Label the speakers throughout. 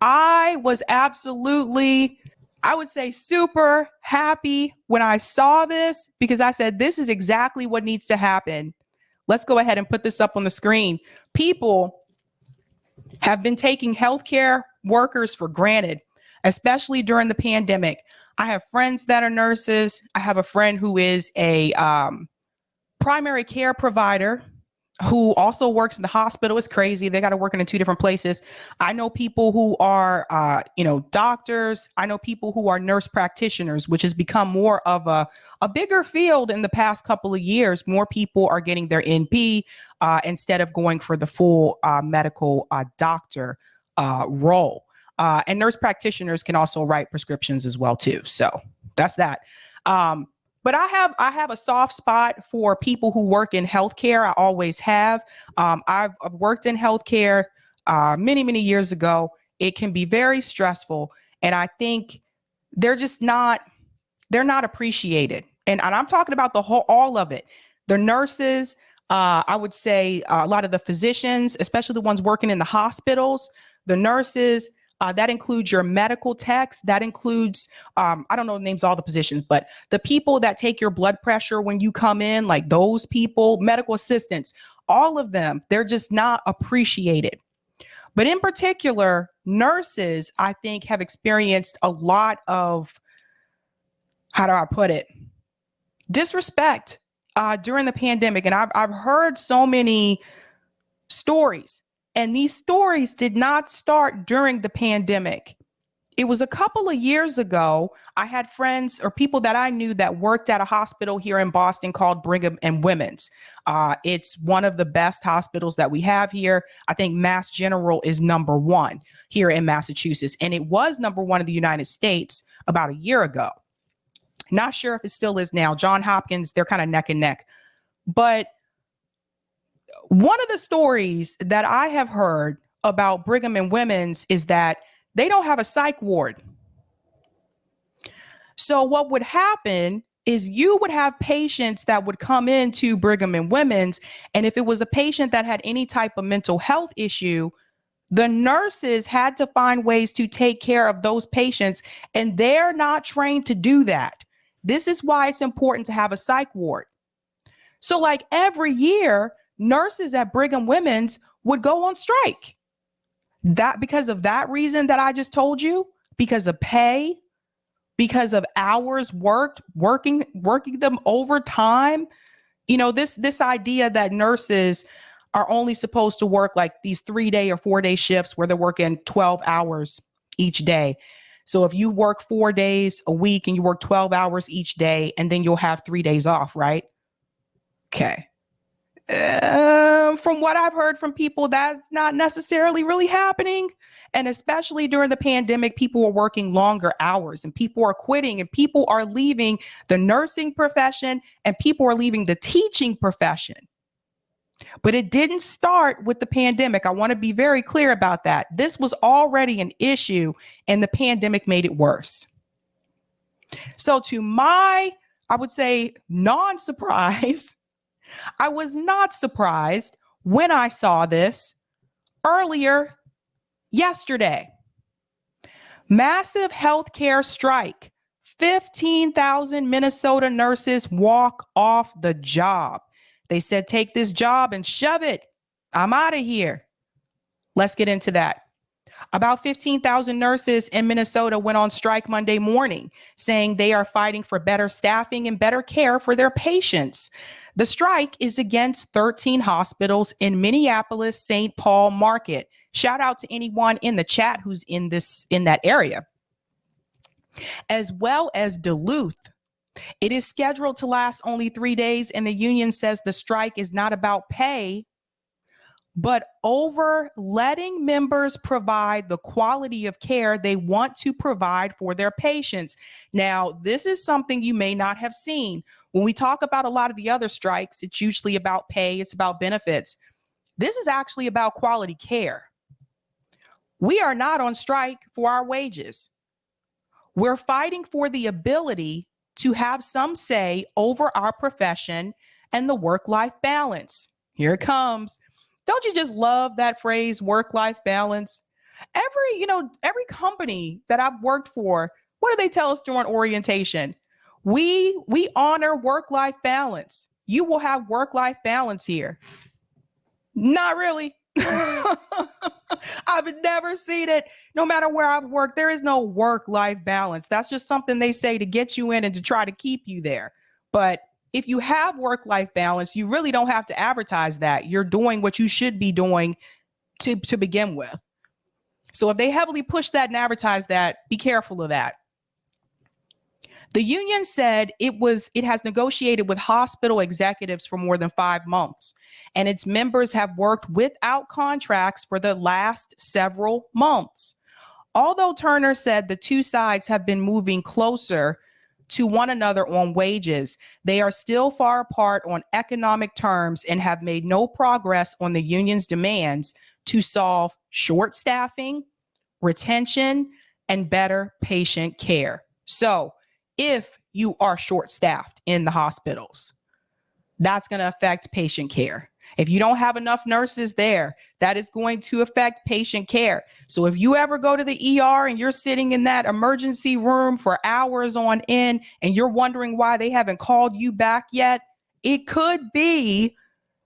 Speaker 1: I was absolutely, I would say, super happy when I saw this because I said, this is exactly what needs to happen. Let's go ahead and put this up on the screen. People have been taking healthcare workers for granted, especially during the pandemic. I have friends that are nurses. I have a friend who is a primary care provider who also works in the hospital. It's crazy. They got to work in two different places. I know people who are, doctors. I know people who are nurse practitioners, which has become more of a bigger field in the past couple of years. More people are getting their NP instead of going for the full medical doctor role. And nurse practitioners can also write prescriptions as well, too. So that's that. But I have a soft spot for people who work in healthcare. I always have. I've worked in healthcare many years ago. It can be very stressful, and I think they're not appreciated. And I'm talking about all of it. The nurses, I would say a lot of the physicians, especially the ones working in the hospitals, the nurses. That includes your medical techs. That includes, I don't know the names of all the positions, but the people that take your blood pressure when you come in, like those people, medical assistants, all of them, they're just not appreciated. But in particular, nurses, I think, have experienced a lot of, how do I put it, disrespect during the pandemic. And I've heard so many stories. And these stories did not start during the pandemic. It was a couple of years ago. I had friends or people that I knew that worked at a hospital here in Boston called Brigham and Women's. It's one of the best hospitals that we have here. I think Mass General is number one here in Massachusetts. And it was number one in the United States about a year ago. Not sure if it still is now. Johns Hopkins, they're kind of neck and neck. But one of the stories that I have heard about Brigham and Women's is that they don't have a psych ward. So what would happen is you would have patients that would come into Brigham and Women's, and if it was a patient that had any type of mental health issue, the nurses had to find ways to take care of those patients, and they're not trained to do that. This is why it's important to have a psych ward. So like every year, nurses at Brigham Women's would go on strike. That because of that reason that I just told you, because of pay, because of hours worked, working them overtime. You know, this idea that nurses are only supposed to work like these 3-day or 4-day shifts where they're working 12 hours each day. So if you work 4 days a week and you work 12 hours each day, and then you'll have 3 days off, right? Okay. From what I've heard from people, that's not necessarily really happening. And especially during the pandemic, people were working longer hours and people are quitting and people are leaving the nursing profession and people are leaving the teaching profession. But it didn't start with the pandemic. I want to be very clear about that. This was already an issue and the pandemic made it worse. So to my, I would say, non-surprise, I was not surprised when I saw this earlier yesterday. Massive healthcare strike. 15,000 Minnesota nurses walk off the job. They said, take this job and shove it. I'm out of here. Let's get into that. About 15,000 nurses in Minnesota went on strike Monday morning, saying they are fighting for better staffing and better care for their patients. The strike is against 13 hospitals in Minneapolis, St. Paul market. Shout out to anyone in the chat who's in that area, as well as Duluth. It is scheduled to last only 3 days, and the union says the strike is not about pay, but over letting members provide the quality of care they want to provide for their patients. Now, this is something you may not have seen. When we talk about a lot of the other strikes, it's usually about pay, it's about benefits. This is actually about quality care. We are not on strike for our wages. We're fighting for the ability to have some say over our profession and the work-life balance. Here it comes. Don't you just love that phrase, work-life balance? Every company that I've worked for, what do they tell us during orientation? We honor work-life balance. You will have work-life balance here. Not really. I've never seen it. No matter where I've worked, there is no work-life balance. That's just something they say to get you in and to try to keep you there. But if you have work-life balance, you really don't have to advertise that. You're doing what you should be doing to begin with. So if they heavily push that and advertise that, be careful of that. The union said it has negotiated with hospital executives for more than 5 months, and its members have worked without contracts for the last several months. Although Turner said the two sides have been moving closer to one another on wages, they are still far apart on economic terms and have made no progress on the union's demands to solve short staffing, retention, and better patient care. So if you are short-staffed in the hospitals, that's going to affect patient care. If you don't have enough nurses there, that is going to affect patient care. So if you ever go to the ER and you're sitting in that emergency room for hours on end and you're wondering why they haven't called you back yet, it could be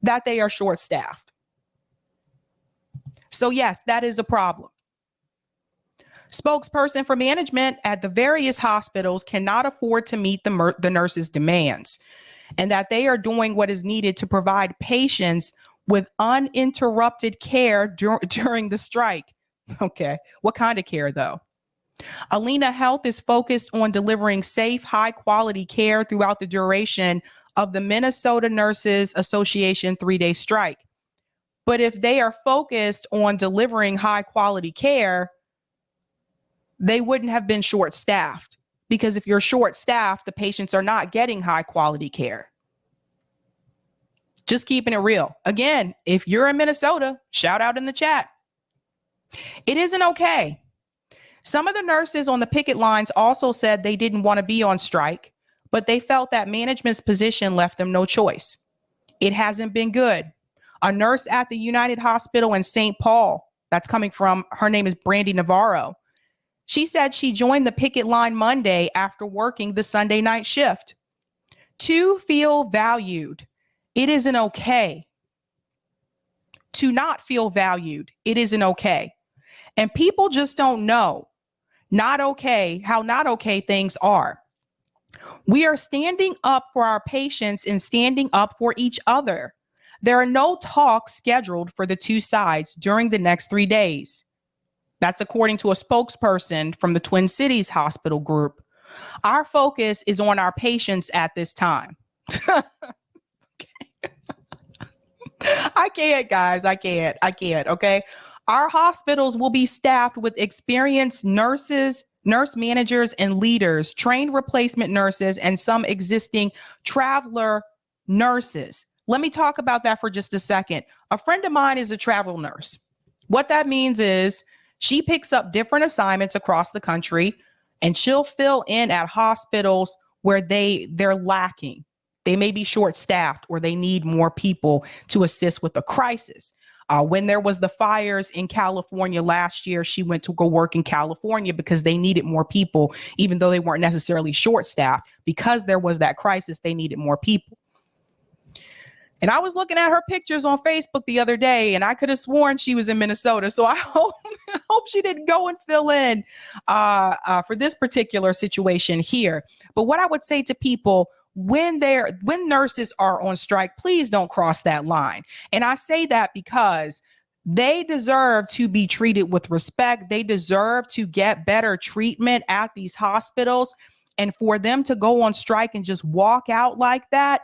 Speaker 1: that they are short-staffed. So yes, that is a problem. Spokesperson for management at the various hospitals cannot afford to meet the nurses' demands, and that they are doing what is needed to provide patients with uninterrupted care during the strike. Okay, what kind of care though? Alina Health is focused on delivering safe, high-quality care throughout the duration of the Minnesota Nurses Association 3-day strike. But if they are focused on delivering high-quality care, they wouldn't have been short-staffed, because if you're short-staffed, the patients are not getting high-quality care. Just keeping it real. Again, if you're in Minnesota, shout out in the chat. It isn't okay. Some of the nurses on the picket lines also said they didn't want to be on strike, but they felt that management's position left them no choice. It hasn't been good. A nurse at the United Hospital in St. Paul, that's coming from, her name is Brandy Navarro. She said she joined the picket line Monday after working the Sunday night shift. To feel valued, it isn't okay. To not feel valued, it isn't okay. And people just don't know how not okay things are. We are standing up for our patients and standing up for each other. There are no talks scheduled for the two sides during the next 3 days. That's according to a spokesperson from the Twin Cities Hospital Group. Our focus is on our patients at this time. I can't, guys. I can't. Okay. Our hospitals will be staffed with experienced nurses, nurse managers, and leaders, trained replacement nurses, and some existing traveler nurses. Let me talk about that for just a second. A friend of mine is a travel nurse. What that means is she picks up different assignments across the country, and she'll fill in at hospitals where they're lacking. They may be short-staffed or they need more people to assist with the crisis. When there was the fires in California last year, she went to go work in California because they needed more people, even though they weren't necessarily short-staffed. Because there was that crisis, they needed more people. And I was looking at her pictures on Facebook the other day, and I could have sworn she was in Minnesota. So I hope she didn't go and fill in for this particular situation here. But what I would say to people, when nurses are on strike, please don't cross that line. And I say that because they deserve to be treated with respect. They deserve to get better treatment at these hospitals. And for them to go on strike and just walk out like that,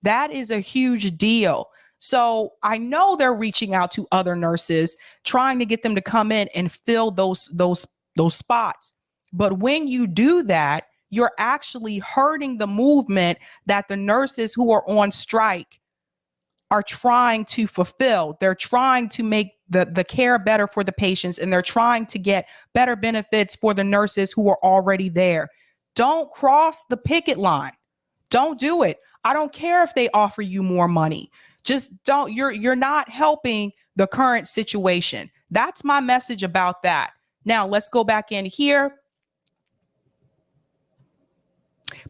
Speaker 1: that is a huge deal. So I know they're reaching out to other nurses, trying to get them to come in and fill those spots. But when you do that, you're actually hurting the movement that the nurses who are on strike are trying to fulfill. They're trying to make the care better for the patients, and they're trying to get better benefits for the nurses who are already there. Don't cross the picket line. Don't do it. I don't care if they offer you more money. Just don't, you're not helping the current situation. That's my message about that. Now let's go back in here.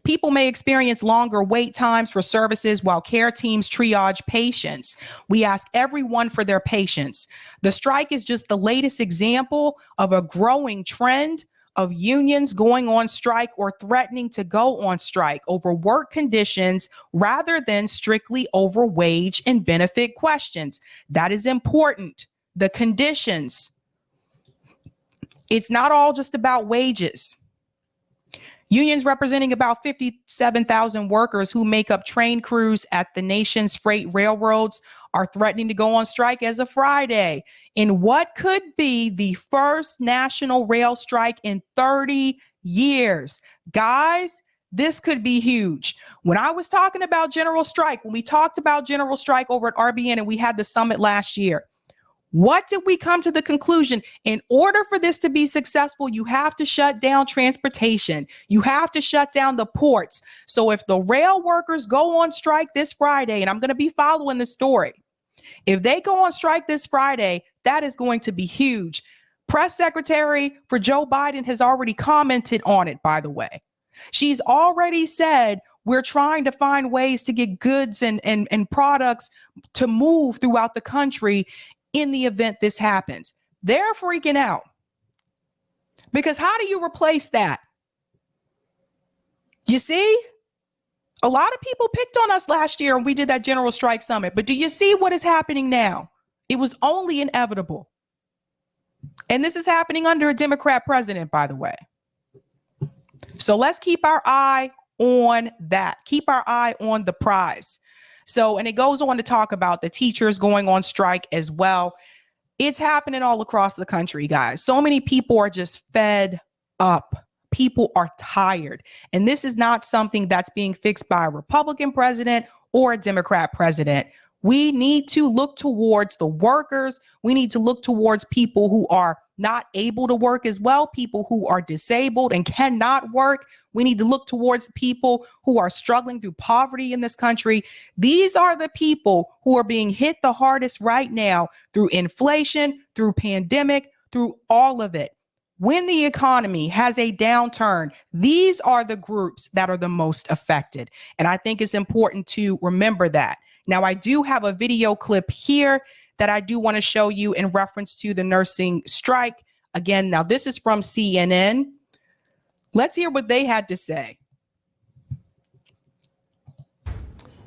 Speaker 1: People may experience longer wait times for services while care teams triage patients. We ask everyone for their patience. The strike is just the latest example of a growing trend of unions going on strike or threatening to go on strike over work conditions rather than strictly over wage and benefit questions. That is important. The conditions. It's not all just about wages. Unions representing about 57,000 workers who make up train crews at the nation's freight railroads are threatening to go on strike as of Friday in what could be the first national rail strike in 30 years. Guys, this could be huge. When I was talking about general strike, when we talked about general strike over at RBN and we had the summit last year, what did we come to the conclusion? In order for this to be successful, you have to shut down transportation. You have to shut down the ports. So if the rail workers go on strike this Friday, and I'm going to be following the story, if they go on strike this Friday, that is going to be huge. Press Secretary for Joe Biden has already commented on it, by the way. She's already said, we're trying to find ways to get goods and products to move throughout the country in the event this happens. They're freaking out. Because how do you replace that? You see, a lot of people picked on us last year when we did that general strike summit. But do you see what is happening now? It was only inevitable. And this is happening under a Democrat president, by the way. So let's keep our eye on that. Keep our eye on the prize. So, and it goes on to talk about the teachers going on strike as well. It's happening all across the country, guys. So many people are just fed up. People are tired. And this is not something that's being fixed by a Republican president or a Democrat president. We need to look towards the workers. We need to look towards people who are not able to work as well, people who are disabled and cannot work. We need to look towards people who are struggling through poverty in this country. These are the people who are being hit the hardest right now through inflation, through pandemic, through all of it. When the economy has a downturn, these are the groups that are the most affected. And I think it's important to remember that. Now, I do have a video clip here that I do want to show you in reference to the nursing strike. Again, now this is from CNN. Let's hear what they had to say.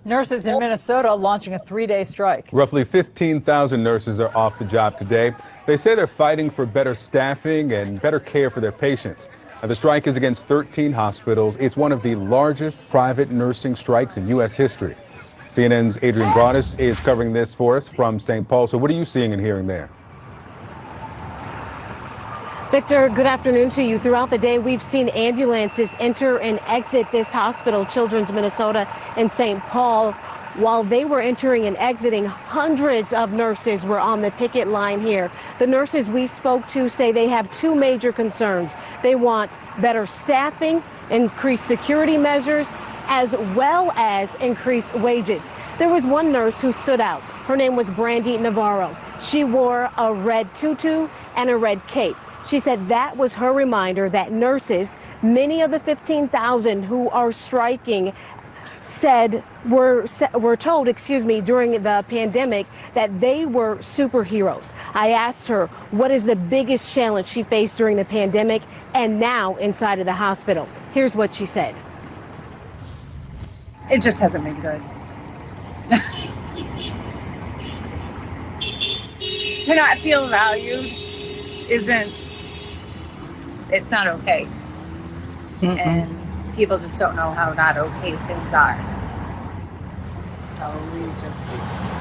Speaker 2: Nurses in Minnesota launching a 3-day strike.
Speaker 3: Roughly 15,000 nurses are off the job today. They say they're fighting for better staffing and better care for their patients. Now, the strike is against 13 hospitals. It's one of the largest private nursing strikes in U.S. history. CNN's Adrian Broadus is covering this for us from St. Paul. So what are you seeing and hearing there?
Speaker 4: Victor, good afternoon to you. Throughout the day, we've seen ambulances enter and exit this hospital, Children's Minnesota in St. Paul. While they were entering and exiting, hundreds of nurses were on the picket line here. The nurses we spoke to say they have two major concerns. They want better staffing, increased security measures, as well as increased wages. There was one nurse who stood out. Her name was Brandy Navarro. She wore a red tutu and a red cape. She said that was her reminder that nurses, many of the 15,000 who are striking, were told, during the pandemic that they were superheroes. I asked her what is the biggest challenge she faced during the pandemic and now inside of the hospital. Here's what she said.
Speaker 5: It just hasn't been good. To not feel valued it's not okay. And people just don't know how not okay things are. So we just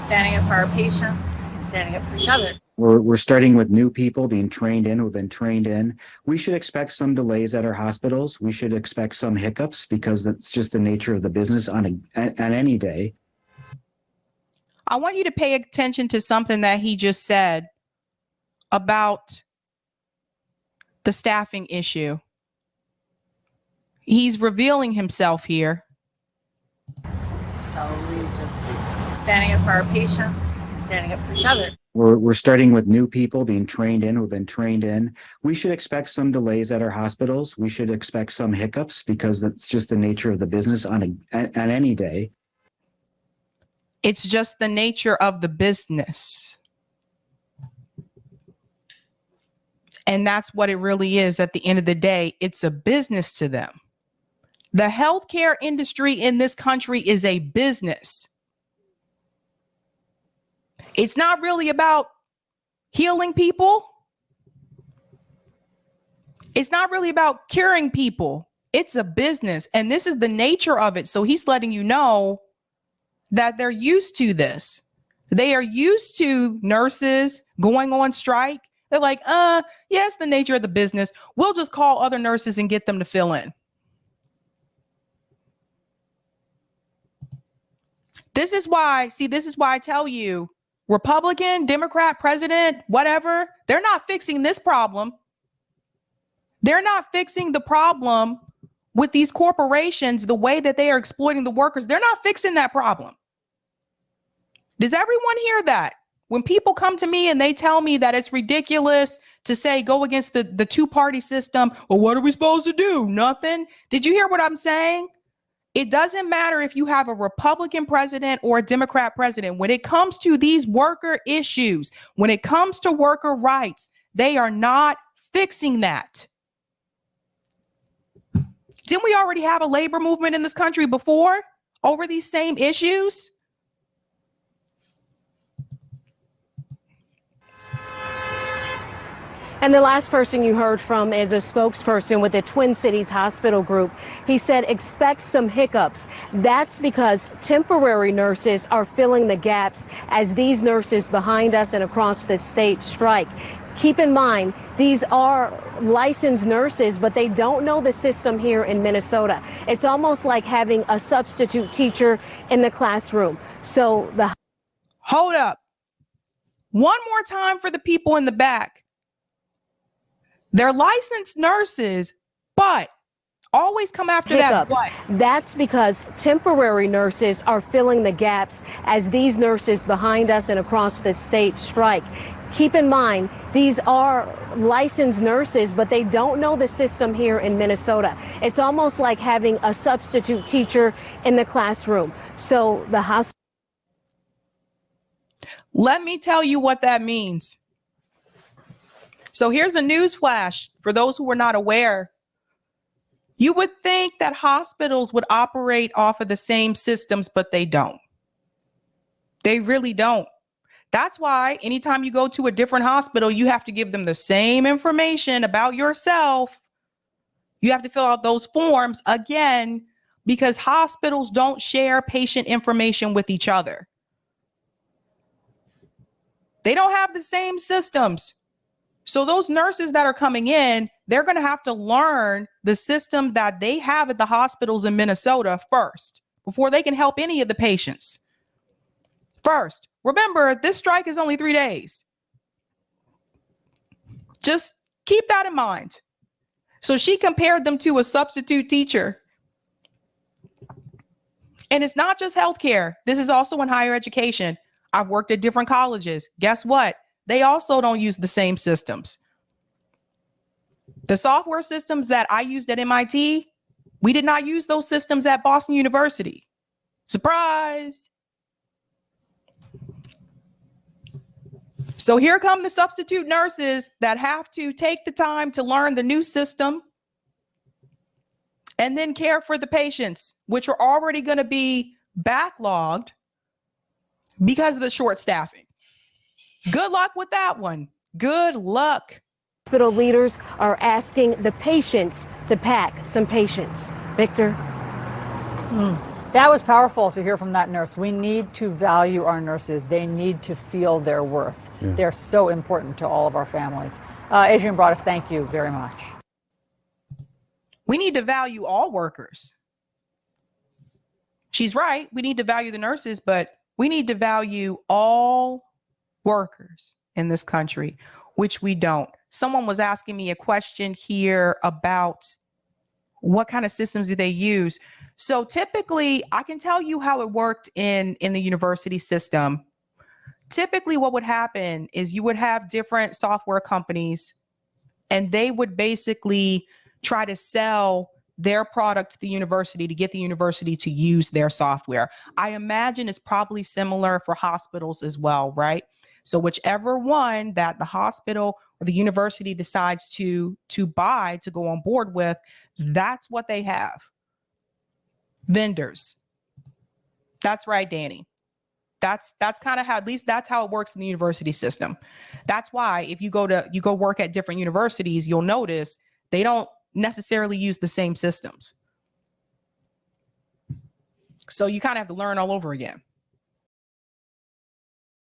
Speaker 5: standing up for our patients and standing up for each other.
Speaker 6: We're starting with new people being trained in, who've been trained in. We should expect some delays at our hospitals. We should expect some hiccups because that's just the nature of the business on any day.
Speaker 1: I want you to pay attention to something that he just said about the staffing issue. He's revealing himself here.
Speaker 5: So we just standing up for our patients, and standing up for each other.
Speaker 6: We're starting with new people being trained in, who've been trained in. We should expect some delays at our hospitals. We should expect some hiccups because that's just the nature of the business on any day.
Speaker 1: It's just the nature of the business. And that's what it really is at the end of the day. It's a business to them. The healthcare industry in this country is a business. It's not really about healing people. It's not really about curing people. It's a business. And this is the nature of it. So he's letting you know that they're used to this. They are used to nurses going on strike. They're like, yes, the nature of the business. We'll just call other nurses and get them to fill in. This is why I tell you, Republican, Democrat, president, whatever, they're not fixing this problem. They're not fixing the problem with these corporations, the way that they are exploiting the workers. They're not fixing that problem. Does everyone hear that? When people come to me and they tell me that it's ridiculous to say go against the two-party system, well, what are we supposed to do? Nothing. Did you hear what I'm saying? It doesn't matter if you have a Republican president or a Democrat president. When it comes to these worker issues, when it comes to worker rights, they are not fixing that. Didn't we already have a labor movement in this country before over these same issues?
Speaker 4: And the last person you heard from is a spokesperson with the Twin Cities Hospital Group. He said, expect some hiccups. That's because temporary nurses are filling the gaps as these nurses behind us and across the state strike. Keep in mind, these are licensed nurses, but they don't know the system here in Minnesota. It's almost like having a substitute teacher in the classroom. So
Speaker 1: Hold up. One more time for the people in the back. They're licensed nurses, but always come after
Speaker 4: hiccups.
Speaker 1: that. What?
Speaker 4: That's because temporary nurses are filling the gaps as these nurses behind us and across the state strike. Keep in mind, these are licensed nurses, but they don't know the system here in Minnesota. It's almost like having a substitute teacher in the classroom. So the hospital.
Speaker 1: Let me tell you what that means. So here's a news flash for those who were not aware. You would think that hospitals would operate off of the same systems, but they don't. They really don't. That's why anytime you go to a different hospital, you have to give them the same information about yourself. You have to fill out those forms again, because hospitals don't share patient information with each other. They don't have the same systems. So those nurses that are coming in, they're going to have to learn the system that they have at the hospitals in Minnesota first, before they can help any of the patients. First, remember, this strike is only 3 days. Just keep that in mind. So she compared them to a substitute teacher. And it's not just healthcare. This is also in higher education. I've worked at different colleges. Guess what? They also don't use the same systems. The software systems that I used at MIT, we did not use those systems at Boston University. Surprise. So here come the substitute nurses that have to take the time to learn the new system and then care for the patients, which are already going to be backlogged because of the short staffing. Good luck with that one. Good luck.
Speaker 4: Hospital leaders are asking the patients to pack some patience. Victor?
Speaker 2: That was powerful to hear from that nurse. We need to value our nurses. They need to feel their worth. Yeah. They're so important to all of our families. Adrienne Broaddus, thank you very much.
Speaker 1: We need to value all workers. She's right. We need to value the nurses, but we need to value all workers in this country, which we don't. Someone was asking me a question here about What kind of systems do they use? So typically, I can tell you how it worked in the university system. Typically, what would happen is you would have different software companies, and they would basically try to sell their product to the university to get the university to use their software. I imagine it's probably similar for hospitals as well, right? So whichever one that the hospital or the university decides to buy, to go on board with, that's what they have. Vendors. That's right, Danny. That's kind of how, at least that's how it works in the university system. That's why if you go work at different universities, you'll notice they don't necessarily use the same systems. So you kind of have to learn all over again.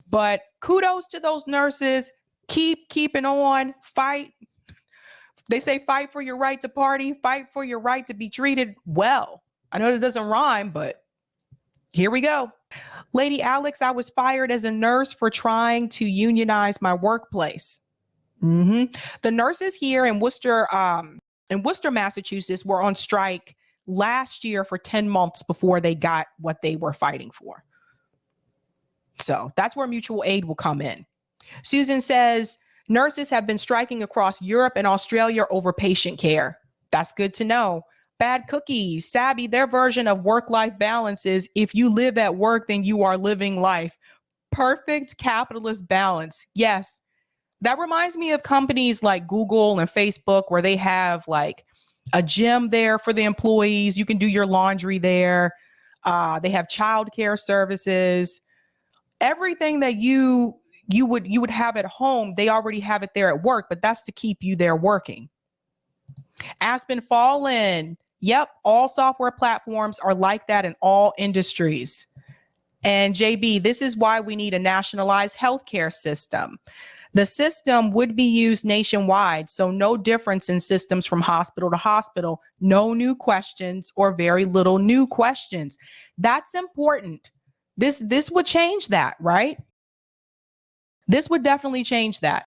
Speaker 1: But kudos to those nurses. Keep keeping on. Fight. They say fight for your right to party. Fight for your right to be treated well. I know that doesn't rhyme, but here we go. Lady Alex, I was fired as a nurse for trying to unionize my workplace. The nurses here in Worcester, Massachusetts, were on strike last year for 10 months before they got what they were fighting for. So that's where mutual aid will come in. Susan says, nurses have been striking across Europe and Australia over patient care. That's good to know. Bad cookies, Sabby, their version of work-life balance is if you live at work, then you are living life. Perfect capitalist balance. Yes. That reminds me of companies like Google and Facebook where they have like a gym there for the employees. You can do your laundry there. They have childcare services. Everything that you would have at home, they already have it there at work, but that's to keep you there working. Aspen Fallen. Yep, all software platforms are like that in all industries. And JB, this is why we need a nationalized healthcare system. The system would be used nationwide, so no difference in systems from hospital to hospital, no new questions or very little new questions. That's important. This would change that, right? This would definitely change that.